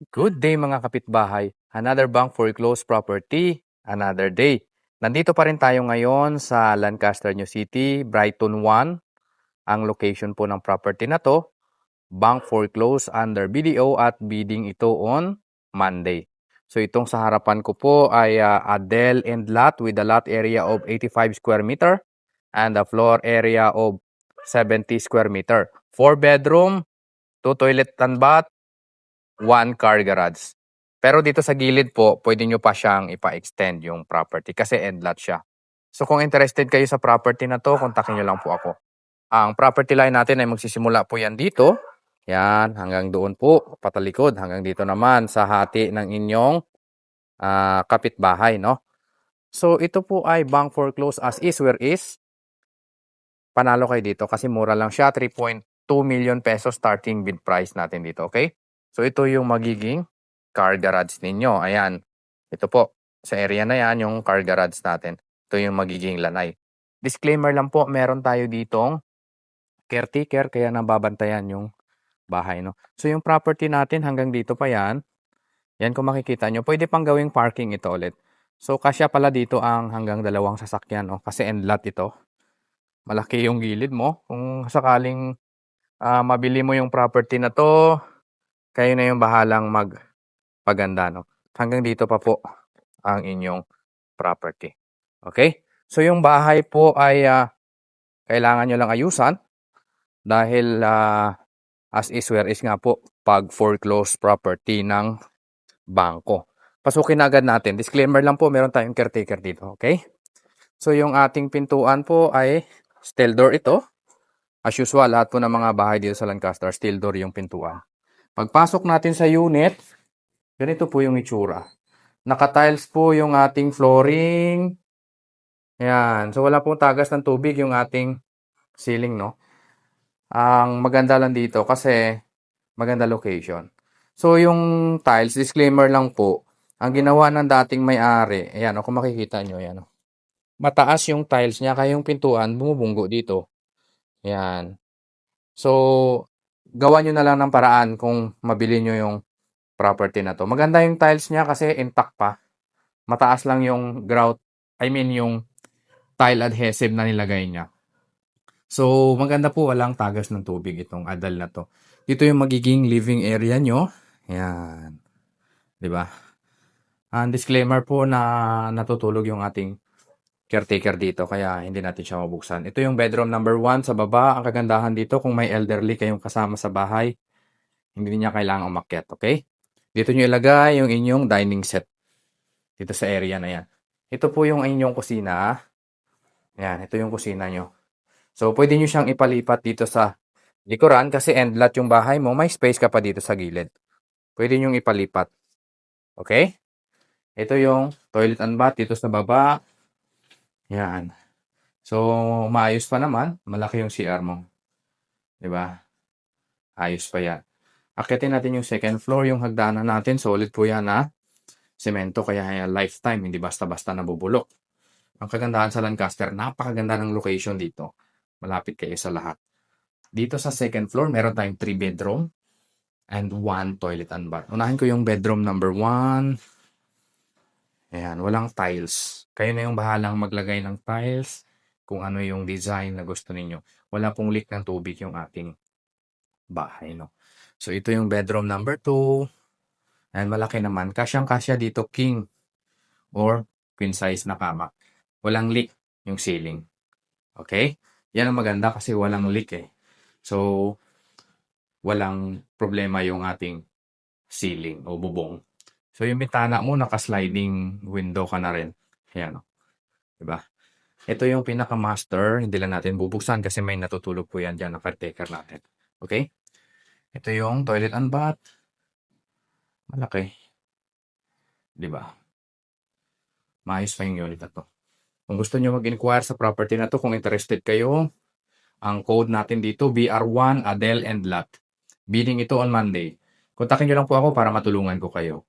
Good day mga kapitbahay. Another bank foreclosed property, another day. Nandito pa rin tayo ngayon sa Lancaster, New City, Brighton 1. Ang location po ng property na to, bank foreclosed under BDO at bidding ito on Monday. So itong sa harapan ko po ay a del and lot with a lot area of 85 square meter and a floor area of 70 square meter. 4 bedroom, 2 toilet and bath, 1 car garage. Pero dito sa gilid po, pwede nyo pa siyang ipa-extend yung property kasi end lot siya. So kung interested kayo sa property na to, kontakin nyo lang po ako. Ang property line natin ay magsisimula po yan dito. Yan, hanggang doon po, patalikod. Hanggang dito naman sa hati ng inyong kapitbahay, no? So ito po ay bank foreclosed as is where is. Panalo kayo dito kasi mura lang siya. 3.2 million pesos starting bid price natin dito, okay? So ito yung magiging car garage ninyo. Ayan. Ito po. Sa area na yan, yung car garage natin. Ito yung magiging lanay. Disclaimer lang po, meron tayo ditong caretaker kaya nababantayan yung bahay, no? So yung property natin hanggang dito pa yan. Yan kung makikita nyo, pwede pang gawing parking ito ulit. So kasya pala dito ang hanggang 2 sasakyan, no? Kasi end lot ito. Malaki yung gilid mo. Kung sakaling mabili mo yung property na to, kayo na yung bahalang magpaganda, no? Hanggang dito pa po ang inyong property. Okay? So yung bahay po ay kailangan nyo lang ayusan dahil as is where is nga po pag foreclosed property ng bangko. Pasukin na agad natin. Disclaimer lang po, meron tayong caretaker dito. Okay? So yung ating pintuan po ay steel door ito. As usual, lahat po ng mga bahay dito sa Lancaster, steel door yung pintuan. Pagpasok natin sa unit, ganito po yung itsura. Naka-tiles po yung ating flooring. Ayan. So wala pong tagas ng tubig yung ating ceiling, no? Ang maganda lang dito kasi maganda location. So yung tiles, disclaimer lang po, ang ginawa ng dating may-ari, ayan, kung makikita nyo, ayan. Mataas yung tiles niya, kaya yung pintuan bumubunggo dito. Ayan. So, gawa nyo na lang ng paraan kung mabili nyo yung property na to. Maganda yung tiles niya kasi intact pa. Mataas lang yung grout, yung tile adhesive na nilagay niya. So, maganda po, walang tagas ng tubig itong adal na to. Dito yung magiging living area nyo. Ayan. 'Di ba? Ang disclaimer po na natutulog yung ating caretaker dito kaya hindi natin siya mabuksan. Ito yung bedroom number 1 sa baba. Ang kagandahan dito kung may elderly kayong kasama sa bahay, hindi niya kailangang umakyat, okay? Dito nyo ilagay yung inyong dining set. Dito sa area na yan. Ito po yung inyong kusina. Ayan, ito yung kusina nyo. So, pwede nyo siyang ipalipat dito sa likuran kasi end lot yung bahay mo. May space ka pa dito sa gilid. Pwede nyo ipalipat. Okay? Ito yung toilet and bath dito sa baba. Yan. So, maayos pa naman. Malaki yung CR mo. 'Di ba? Ayos pa yan. Akyatin natin yung second floor. Yung hagdanan natin, solid po yan na semento. Kaya lifetime, hindi basta-basta nabubulok. Ang kagandahan sa Lancaster, napakaganda ng location dito. Malapit kayo sa lahat. Dito sa second floor, meron tayong 3 bedroom and 1 toilet and bath. Unahin ko yung bedroom number 1. Ayan, walang tiles. Kayo na yung bahalang maglagay ng tiles kung ano yung design na gusto ninyo. Wala pong leak ng tubig yung ating bahay, no? So, ito yung bedroom number 2. And malaki naman. Kasyang-kasya dito king or queen size na kama. Walang leak yung ceiling. Okay? Yan ang maganda kasi walang leak eh. So, walang problema yung ating ceiling o bubong. So, yung bintana mo, naka-sliding window ka na rin. Ayan, o. Diba? Ito yung pinaka-master. Hindi lang natin bubuksan kasi may natutulog po yan dyan na caretaker natin. Okay? Ito yung toilet and bath. Malaki. Diba? Maayos pa yung unit na to. Kung gusto nyo mag-inquire sa property na to, kung interested kayo, ang code natin dito, BR1 Adel and Lot. Bidding ito on Monday. Kontakin nyo lang po ako para matulungan ko kayo.